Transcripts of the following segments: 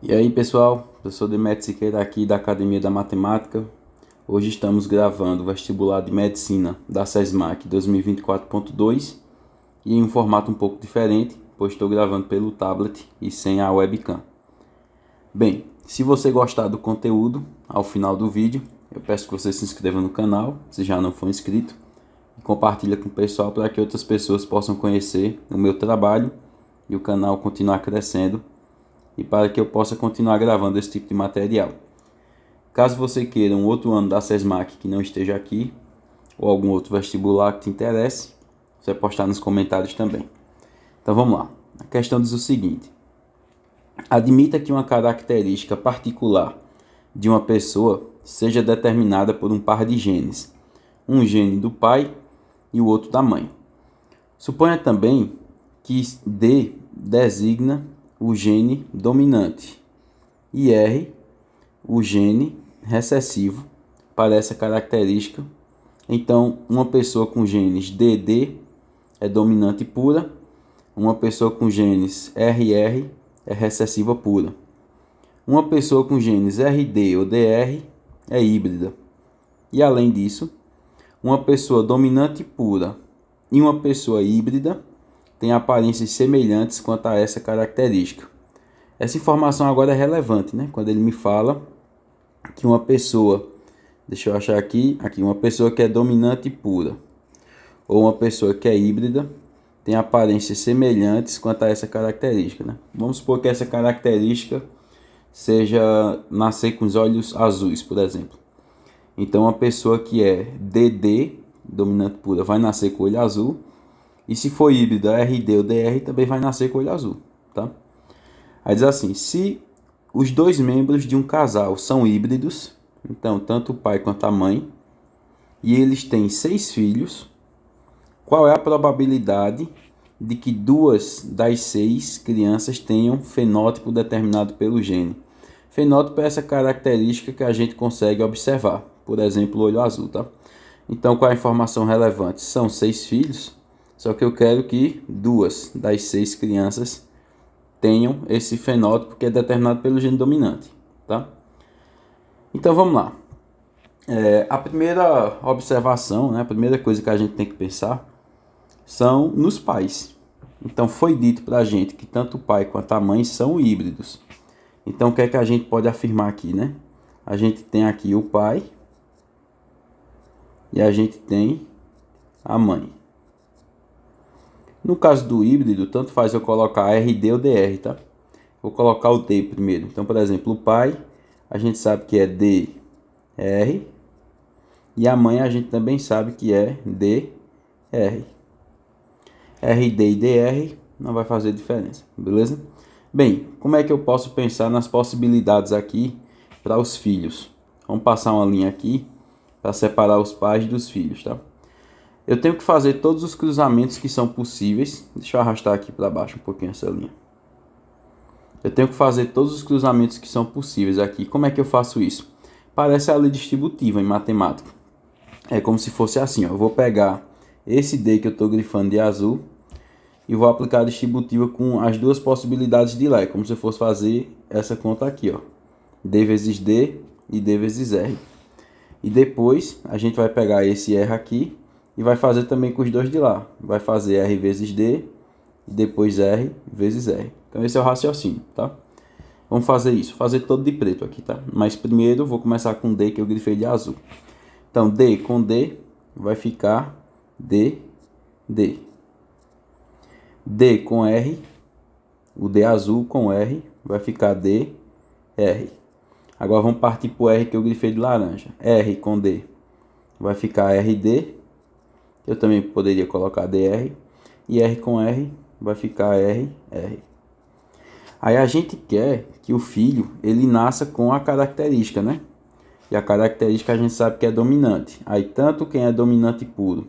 E aí pessoal, professor Demetrio Siqueira aqui da Academia da Matemática. Hoje estamos gravando o vestibular de Medicina da SESMAC 2024.2 e em um formato um pouco diferente, pois estou gravando pelo tablet e sem a webcam. Bem, se você gostar do conteúdo, ao final do vídeo, eu peço que você se inscreva no canal, se já não for inscrito, e compartilhe com o pessoal para que outras pessoas possam conhecer o meu trabalho e o canal continuar crescendo e para que eu possa continuar gravando esse tipo de material. Caso você queira um outro ano da SESMAC que não esteja aqui, ou algum outro vestibular que te interesse, você pode postar nos comentários também. Então vamos lá. A questão diz o seguinte: admita que uma característica particular de uma pessoa seja determinada por um par de genes, um gene do pai e o outro da mãe. Suponha também que D designa o gene dominante e R o gene recessivo para essa característica. Então, uma pessoa com genes DD é dominante pura, uma pessoa com genes RR é recessiva pura. Uma pessoa com genes RD ou DR é híbrida. E além disso, uma pessoa dominante pura e uma pessoa híbrida têm aparências semelhantes quanto a essa característica. Essa informação agora é relevante, né? Quando ele me fala que uma pessoa, deixa eu achar aqui, uma pessoa que é dominante pura ou uma pessoa que é híbrida tem aparências semelhantes quanto a essa característica, né? Vamos supor que essa característica seja nascer com os olhos azuis, por exemplo. Então, uma pessoa que é DD, dominante pura, vai nascer com o olho azul. E se for híbrida, RD ou DR, também vai nascer com o olho azul, tá? Aí diz assim: se os dois membros de um casal são híbridos, então tanto o pai quanto a mãe, e eles têm 6 filhos, qual é a probabilidade de que 2 das 6 crianças tenham fenótipo determinado pelo gene? Fenótipo é essa característica que a gente consegue observar, por exemplo, o olho azul, tá? Então, qual é a informação relevante? São 6 filhos, só que eu quero que 2 das 6 crianças tenham esse fenótipo que é determinado pelo gene dominante, tá? Então vamos lá. A primeira observação, né, a primeira coisa que a gente tem que pensar são nos pais. Então foi dito para a gente que tanto o pai quanto a mãe são híbridos. Então o que é que a gente pode afirmar aqui, né? A gente tem aqui o pai e a gente tem a mãe. No caso do híbrido, tanto faz eu colocar RD ou DR, tá? Vou colocar o D primeiro. Então, por exemplo, o pai, a gente sabe que é DR. E a mãe, a gente também sabe que é DR. RD e DR não vai fazer diferença, beleza? Bem, como é que eu posso pensar nas possibilidades aqui para os filhos? Vamos passar uma linha aqui para separar os pais dos filhos, tá? Eu tenho que fazer todos os cruzamentos que são possíveis. Deixa eu arrastar aqui para baixo um pouquinho essa linha. Eu tenho que fazer todos os cruzamentos que são possíveis aqui. Como é que eu faço isso? Parece a lei distributiva em matemática. É como se fosse assim, ó. Eu vou pegar esse D que eu estou grifando de azul e vou aplicar a distributiva com as duas possibilidades de lá. É como se eu fosse fazer essa conta aqui, ó. D vezes D e D vezes R. E depois a gente vai pegar esse R aqui e vai fazer também com os dois de lá. Vai fazer R vezes D e depois R vezes R. Então esse é o raciocínio, tá? Vamos fazer isso. Fazer todo de preto aqui, tá? Mas primeiro vou começar com D que eu grifei de azul. Então D com D vai ficar D, D. D com R, o D azul com R vai ficar D, R. Agora vamos partir para o R que eu grifei de laranja. R com D vai ficar RD. Eu também poderia colocar DR. E R com R vai ficar R, R. Aí a gente quer que o filho ele nasça com a característica, né? E a característica a gente sabe que é dominante. Aí tanto quem é dominante puro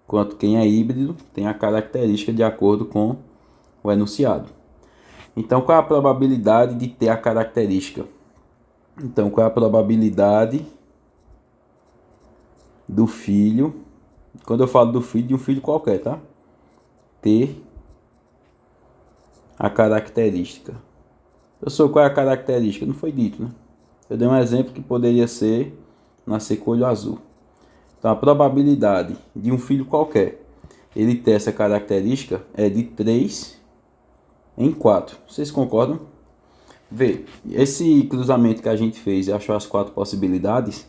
quanto quem é híbrido tem a característica de acordo com o enunciado. Então qual é a probabilidade de ter a característica? Então qual é a probabilidade do filho, quando eu falo do filho, de um filho qualquer, tá? Ter a característica. Professor, qual é a característica? Não foi dito, né? Eu dei um exemplo que poderia ser nascer com olho azul. Então, a probabilidade de um filho qualquer ele ter essa característica é de 3 em 4. Vocês concordam? Vê, esse cruzamento que a gente fez e achou as 4 possibilidades,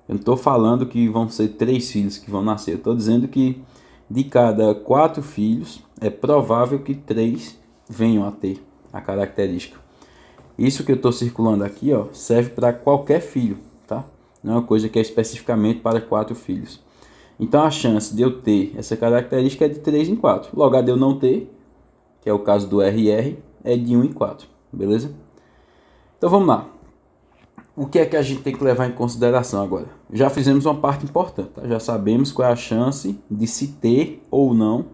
eu não estou falando que vão ser 3 filhos que vão nascer. Eu estou dizendo que de cada 4 filhos, é provável que 3 venham a ter a característica. Isso que eu estou circulando aqui, ó, serve para qualquer filho, tá? Não é uma coisa que é especificamente para 4 filhos. Então a chance de eu ter essa característica é de 3 em 4. Logo, a de eu não ter, que é o caso do RR, é de 1 em 4, beleza? Então vamos lá. O que é que a gente tem que levar em consideração agora? Já fizemos uma parte importante, tá? Já sabemos qual é a chance de se ter ou não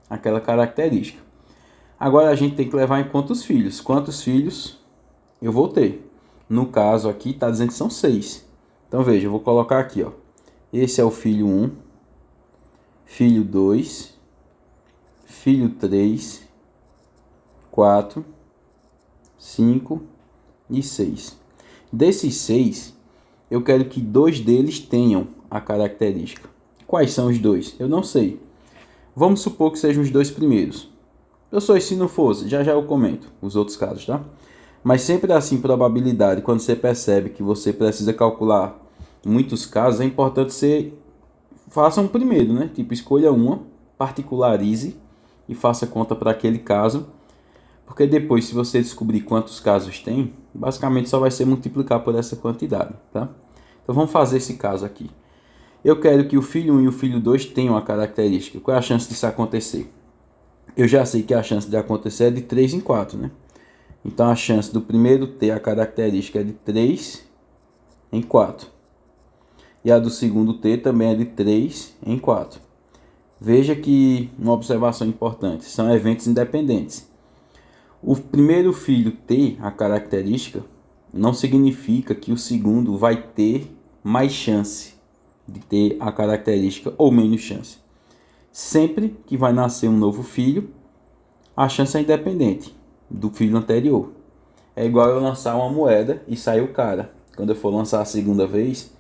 aquela característica. Agora a gente tem que levar em conta os filhos. Quantos filhos eu vou ter? No caso aqui está dizendo que são 6. Então veja, eu vou colocar aqui, ó. Esse é o filho 1, filho 2, filho 3, 4, 5 e 6. Desses 6, eu quero que 2 deles tenham a característica. Quais são os 2? Eu não sei. Vamos supor que sejam os 2 primeiros. Eu sou, se não fosse, já eu comento os outros casos, tá? Mas sempre assim, probabilidade, quando você percebe que você precisa calcular muitos casos, é importante você faça um primeiro, né? Tipo, escolha uma, particularize e faça conta para aquele caso. Porque depois, se você descobrir quantos casos tem, basicamente só vai ser multiplicar por essa quantidade, tá? Então vamos fazer esse caso aqui. Eu quero que o filho 1 e o filho 2 tenham a característica. Qual é a chance disso acontecer? Eu já sei que a chance de acontecer é de 3 em 4, né? Então a chance do primeiro ter a característica é de 3 em 4. E a do segundo ter também é de 3 em 4. Veja que uma observação importante, são eventos independentes. O primeiro filho ter a característica não significa que o segundo vai ter mais chance de ter a característica ou menos chance. Sempre que vai nascer um novo filho, a chance é independente do filho anterior. É igual eu lançar uma moeda e sair o cara. Quando eu for lançar a segunda vez,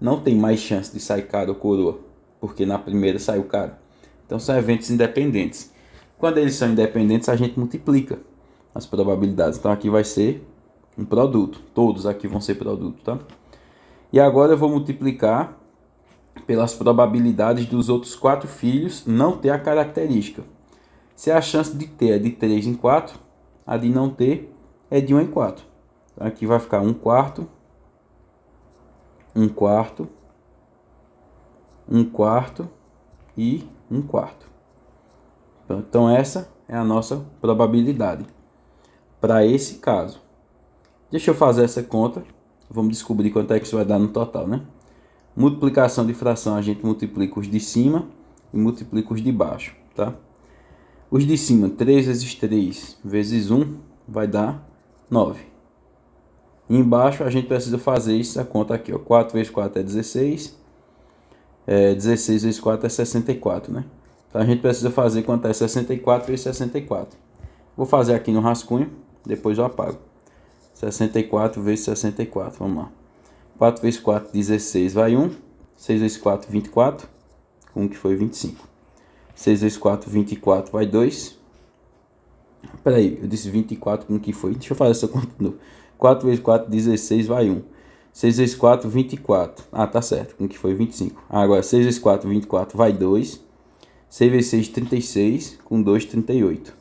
não tem mais chance de sair cara ou coroa, porque na primeira saiu cara. Então são eventos independentes. Quando eles são independentes, a gente multiplica as probabilidades. Então aqui vai ser um produto. Todos aqui vão ser produto, tá? E agora eu vou multiplicar pelas probabilidades dos outros 4 filhos não ter a característica. Se a chance de ter é de 3 em 4, a de não ter é de 1 em 4. Então aqui vai ficar 1 quarto, 1 quarto, 1 quarto e 1 quarto. Então essa é a nossa probabilidade para esse caso. Deixa eu fazer essa conta. Vamos descobrir quanto é que isso vai dar no total, né? Multiplicação de fração, a gente multiplica os de cima e multiplica os de baixo, tá? Os de cima, 3 vezes 3 vezes 1 vai dar 9. E embaixo a gente precisa fazer essa conta aqui, ó. 4 vezes 4 é 16. 16 vezes 4 é 64, né? Então a gente precisa fazer quanto é 64 vezes 64. Vou fazer aqui no rascunho, depois eu apago. 64 vezes 64, vamos lá. 4 vezes 4, 16, vai 1. 6 vezes 4, 24. 1 que foi 25. 6 vezes 4, 24, vai 2. Peraí, eu disse 24 com que foi? Deixa eu fazer essa conta de novo. 4 vezes 4, 16, vai 1. 6 vezes 4, 24. Ah, tá certo, com que foi 25. Agora 6 vezes 4, 24, vai 2. 6 vezes 6, 36. Com 2, 38.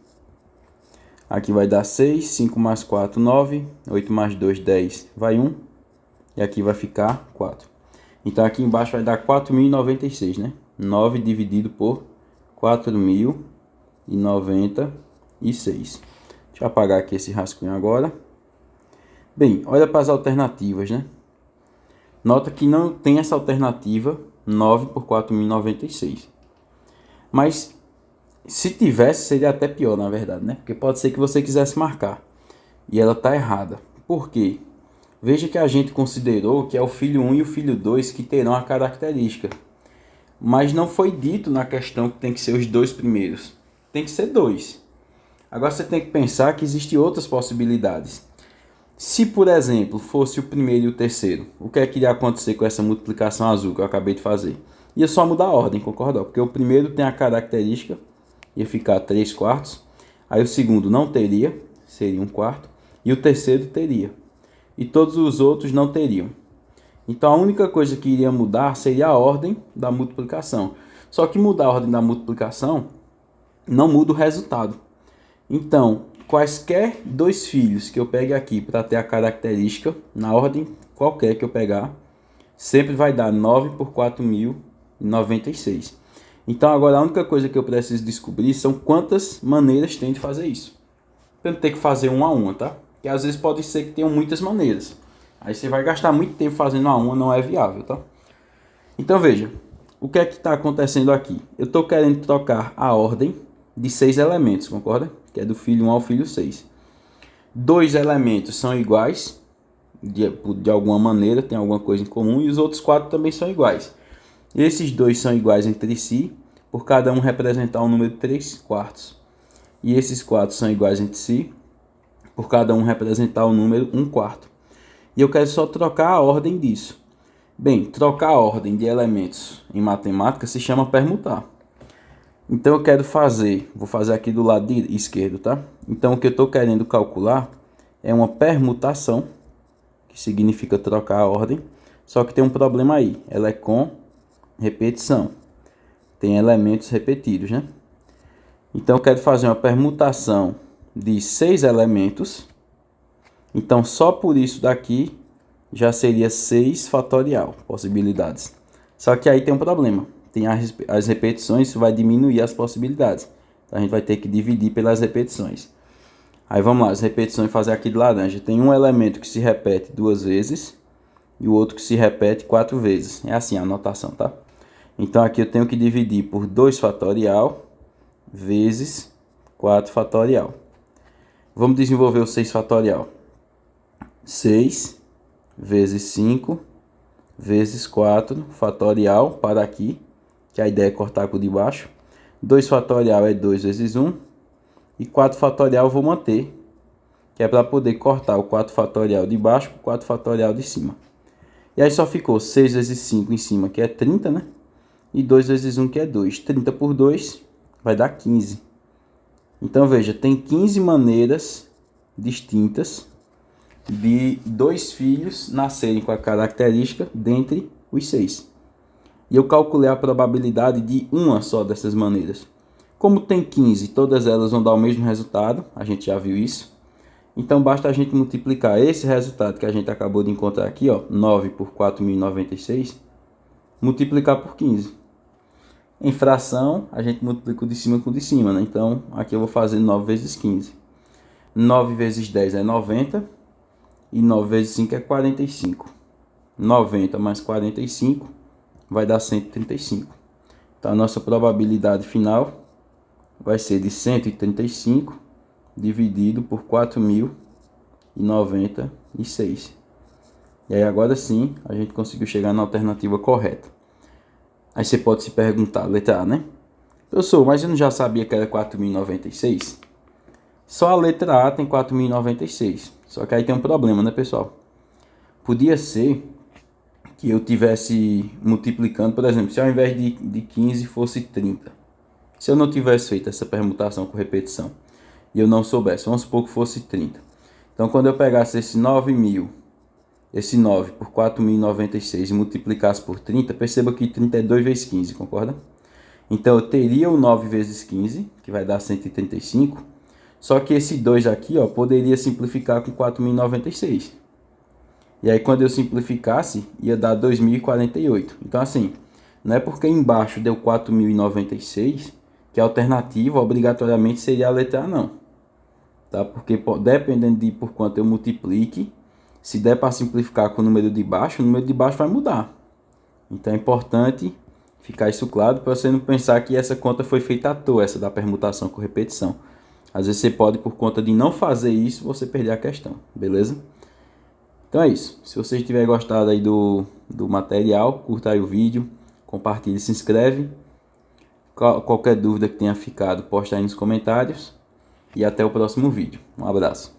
Aqui vai dar 6. 5 mais 4, 9. 8 mais 2, 10. Vai 1. E aqui vai ficar 4. Então aqui embaixo vai dar 4.096, né? 9 dividido por 4.096. Deixa eu apagar aqui esse rascunho agora. Bem, olha para as alternativas, né? Nota que não tem essa alternativa 9 por 4.096. Mas se tivesse, seria até pior, na verdade, né? Porque pode ser que você quisesse marcar e ela está errada. Por quê? Veja que a gente considerou que é o filho 1 e o filho 2 que terão a característica. Mas não foi dito na questão que tem que ser os 2 primeiros. Tem que ser 2. Agora você tem que pensar que existem outras possibilidades. Se, por exemplo, fosse o primeiro e o terceiro, o que é que iria acontecer com essa multiplicação azul que eu acabei de fazer? Ia só mudar a ordem, concorda? Porque o primeiro tem a característica, ia ficar 3 quartos. Aí o segundo não teria, seria 1 quarto. E o terceiro teria. E todos os outros não teriam. Então a única coisa que iria mudar seria a ordem da multiplicação. Só que mudar a ordem da multiplicação não muda o resultado. Então, quaisquer dois filhos que eu pegue aqui para ter a característica, na ordem qualquer que eu pegar, sempre vai dar 9 por 4.096. Então agora a única coisa que eu preciso descobrir são quantas maneiras tem de fazer isso. Para não ter que fazer uma a uma, tá? Porque às vezes pode ser que tenham muitas maneiras. Aí você vai gastar muito tempo fazendo uma, não é viável, tá? Então veja, o que é que está acontecendo aqui? Eu estou querendo trocar a ordem de 6 elementos, concorda? Que é do filho 1 ao filho 6. 2 elementos são iguais, de alguma maneira, tem alguma coisa em comum, e os outros 4 também são iguais. Esses dois são iguais entre si, por cada um representar um número de 3 quartos. E esses 4 são iguais entre si, por cada um representar o número 1 quarto. E eu quero só trocar a ordem disso. Bem, trocar a ordem de elementos em matemática se chama permutar. Então eu quero fazer, vou fazer aqui do lado esquerdo, tá? Então o que eu estou querendo calcular é uma permutação, que significa trocar a ordem, só que tem um problema aí, ela é com repetição. Tem elementos repetidos, né? Então eu quero fazer uma permutação de 6 elementos. Então só por isso daqui já seria 6 fatorial, possibilidades. Só que aí tem um problema. Tem as repetições, isso vai diminuir as possibilidades. Então a gente vai ter que dividir pelas repetições. Aí vamos lá, as repetições fazer aqui de laranja. Tem um elemento que se repete 2 vezes e o outro que se repete 4 vezes. É assim a anotação, tá? Então aqui eu tenho que dividir por 2 fatorial vezes 4 fatorial. Vamos desenvolver o 6 fatorial. 6 vezes 5 vezes 4 fatorial para aqui, que a ideia é cortar por debaixo. 2 fatorial é 2 vezes 1. E 4 fatorial eu vou manter, que é para poder cortar o 4 fatorial de baixo com o 4 fatorial de cima. E aí só ficou 6 vezes 5 em cima, que é 30, né? E 2 vezes 1, que é 2. 30 por 2 vai dar 15. Então veja, tem 15 maneiras distintas de 2 filhos nascerem com a característica dentre os 6. E eu calculei a probabilidade de uma só dessas maneiras. Como tem 15, todas elas vão dar o mesmo resultado, a gente já viu isso. Então basta a gente multiplicar esse resultado que a gente acabou de encontrar aqui, ó, 9 por 4.096, multiplicar por 15. Em fração, a gente multiplica o de cima com o de cima, né? Então aqui eu vou fazer 9 vezes 15. 9 vezes 10 é 90. E 9 vezes 5 é 45. 90 mais 45 vai dar 135. Então a nossa probabilidade final vai ser de 135 dividido por 4.096. E aí agora sim a gente conseguiu chegar na alternativa correta. Aí você pode se perguntar, letra A, né? Professor, mas eu não já sabia que era 4.096? Só a letra A tem 4.096. Só que aí tem um problema, né, pessoal? Podia ser que eu tivesse multiplicando, por exemplo, se ao invés de 15 fosse 30. Se eu não tivesse feito essa permutação com repetição e eu não soubesse, vamos supor que fosse 30. Então, quando eu pegasse esse 9 por 4.096 e multiplicasse por 30, perceba que 30 é 2 vezes 15, concorda? Então, eu teria o 9 vezes 15, que vai dar 135. Só que esse 2 aqui, ó, poderia simplificar com 4.096. E aí quando eu simplificasse, ia dar 2.048. Então assim, não é porque embaixo deu 4.096 que a alternativa obrigatoriamente seria a letra A, não. Tá? Porque dependendo de por quanto eu multiplique, se der para simplificar com o número de baixo, o número de baixo vai mudar. Então é importante ficar isso claro para você não pensar que essa conta foi feita à toa, essa da permutação com repetição. Às vezes você pode, por conta de não fazer isso, você perder a questão, beleza? Então é isso. Se você tiver gostado aí do material, curta aí o vídeo, compartilhe, se inscreve. Qualquer dúvida que tenha ficado, posta aí nos comentários. E até o próximo vídeo. Um abraço.